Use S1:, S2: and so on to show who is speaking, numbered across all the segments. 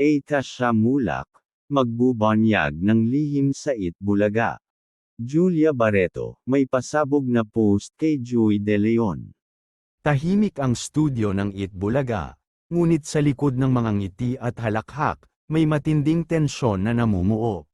S1: Atasha Mulak, magbubanyag ng lihim sa Itbulaga. Julia Barreto, may pasabog na post kay Joey De Leon.
S2: Tahimik ang studio ng Itbulaga, ngunit sa likod ng mga ngiti at halakhak, may matinding tensyon na namumuo.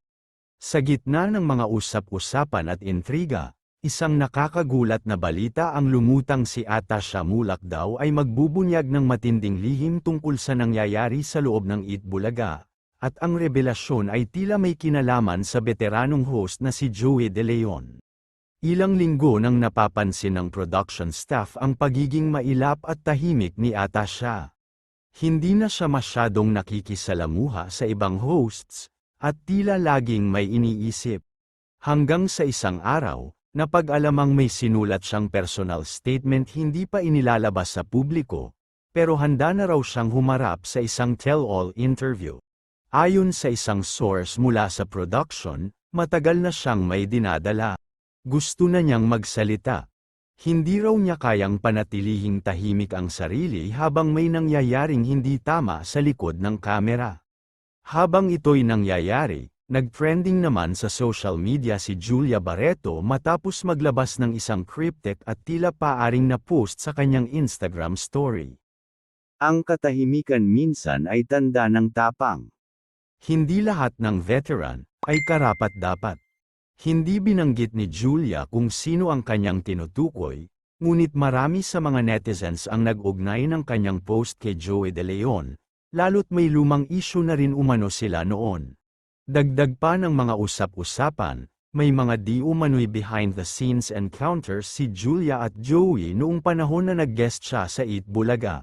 S2: Sa gitna ng mga usap-usapan at intriga, isang nakakagulat na balita ang lumutang si Atasha Mulak daw ay magbubunyag ng matinding lihim tungkol sa nangyayari sa loob ng Itbulaga, at ang revelasyon ay tila may kinalaman sa veteranong host na si Joey De Leon. Ilang linggo nang napapansin ng production staff ang pagiging mailap at tahimik ni Atasha. Hindi na siya masyadong nakikisalamuha sa ibang hosts, at tila laging may iniisip. Hanggang sa isang araw, napag-alamang may sinulat siyang personal statement hindi pa inilalabas sa publiko, pero handa na raw siyang humarap sa isang tell-all interview. Ayon sa isang source mula sa production, matagal na siyang may dinadala. Gusto na niyang magsalita. Hindi raw niya kayang panatilihing tahimik ang sarili habang may nangyayaring hindi tama sa likod ng kamera. Habang ito'y nangyayari, nag-trending naman sa social media si Julia Barreto matapos maglabas ng isang cryptic at tila paaring na post sa kanyang Instagram story.
S1: Ang katahimikan minsan ay tanda ng tapang.
S2: Hindi lahat ng veteran ay karapat-dapat. Hindi binanggit ni Julia kung sino ang kanyang tinutukoy, ngunit marami sa mga netizens ang nag-ugnay ng kanyang post kay Joey De Leon, lalo't may lumang issue na rin umano sila noon. Dagdag pa ng mga usap-usapan, may mga di umano'y behind-the-scenes encounters si Julia at Joey noong panahon na nag-guest siya sa Itbulaga.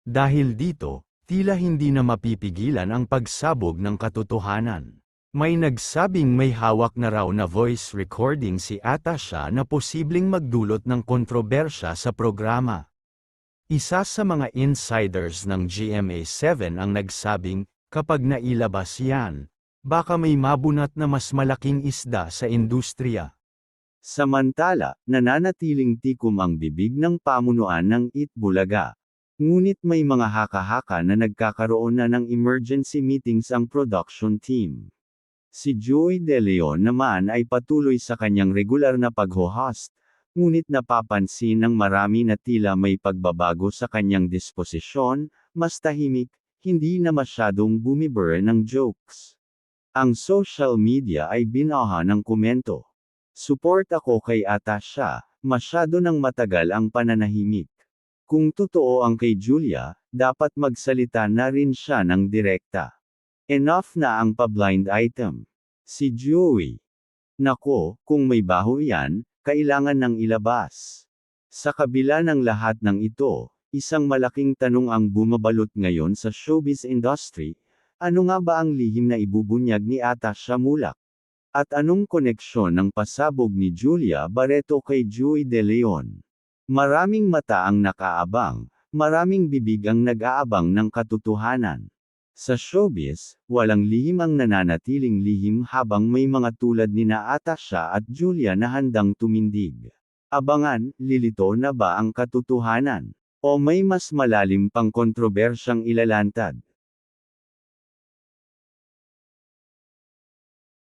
S2: Dahil dito, tila hindi na mapipigilan ang pagsabog ng katotohanan. May nagsabing may hawak na raw na voice recording si Atasha na posibleng magdulot ng kontrobersya sa programa. Isa sa mga insiders ng GMA7 ang nagsabing, kapag nailabas yan, baka may mabunat na mas malaking isda sa industriya.
S1: Samantala, nananatiling tikom ang bibig ng pamunuan ng Itbulaga. Ngunit may mga haka-haka na nagkakaroon na ng emergency meetings ang production team. Si Joey De Leon naman ay patuloy sa kanyang regular na pag-host, ngunit napapansin ng marami na tila may pagbabago sa kanyang disposisyon, mas tahimik, hindi na masyadong bumiburn ng jokes. Ang social media ay binaha ng komento. Support ako kay Atasha, masyado nang matagal ang pananahimik. Kung totoo ang kay Julia, dapat magsalita na rin siya ng direkta. Enough na ang pa-blind item. Si Joey. Nako, kung may baho yan, kailangan nang ilabas. Sa kabila ng lahat ng ito, isang malaking tanong ang bumabalot ngayon sa showbiz industry, ano nga ba ang lihim na ibubunyag ni Atasha Mulak? At anong koneksyon ng pasabog ni Julia Barreto kay Joey De Leon? Maraming mata ang nakaabang, maraming bibig ang nag-aabang ng katotohanan. Sa showbiz, walang lihim ang nananatiling lihim habang may mga tulad ni Atasha at Julia na handang tumindig. Abangan, lilito na ba ang katotohanan? O may mas malalim pang kontrobersyang ilalantad?